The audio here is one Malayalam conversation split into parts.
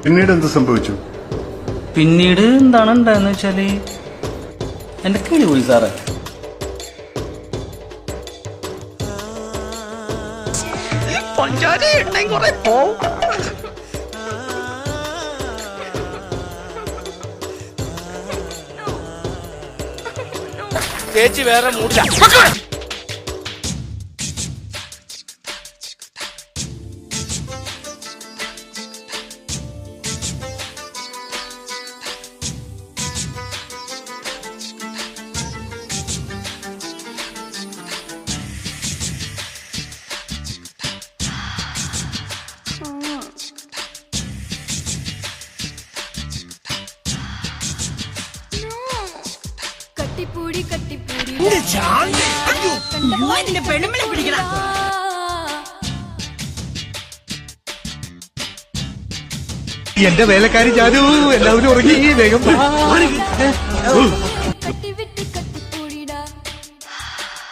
പിന്നീട് എന്ത് സംഭവിച്ചു? പിന്നീട് എന്താണ് ഉണ്ടായെന്ന് വെച്ചാല് എന്റെ കിളി പോയി സാറേ. ചേച്ചി വേറെ മൂടില്ല. കട്ടിപ്പൂടി കട്ടിപ്പൂടി പെണ്ണുങ്ങളെ പിടിക്കണം. എന്റെ വേലക്കാരി ജാനു, എല്ലാവരും ഉറങ്ങി. വേഗം കട്ടിവിട്ട് കട്ടിപ്പൂടിടാ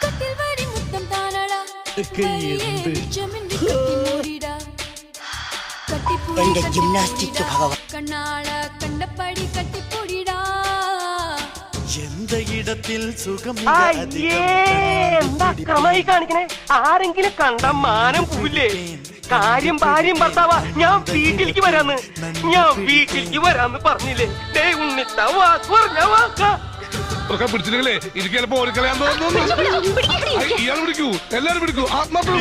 കട്ടിൽ വാരി മുത്തം താനടാ എന്റെ ജിംനാസ്റ്റിക് ഭഗവാൻ കണ്ണാള കണ്ടപ്പടി കട്ടിപ്പൂടിടാ ഇടത്തിൽ സുഖം. ക്രമായി കാണിക്കണേ. ആരെങ്കിലും കണ്ട മാനം പോവില്ലേ? കാര്യം ഭാര്യയും ഭർത്താവാ. ഞാൻ വീട്ടിലേക്ക് വരാന്ന് പറഞ്ഞില്ലേ? ഉണ്ണിത്ത വാക്ക് പറഞ്ഞ വാക്കാ. പിടിച്ചില്ലേ? എനിക്ക് ചിലപ്പോ ഓടിക്കളയാൻ തോന്നുന്നു. ഇയാൾ പിടിക്കൂ, എല്ലാരും പിടിക്കൂ. ആത്മാർത്ഥം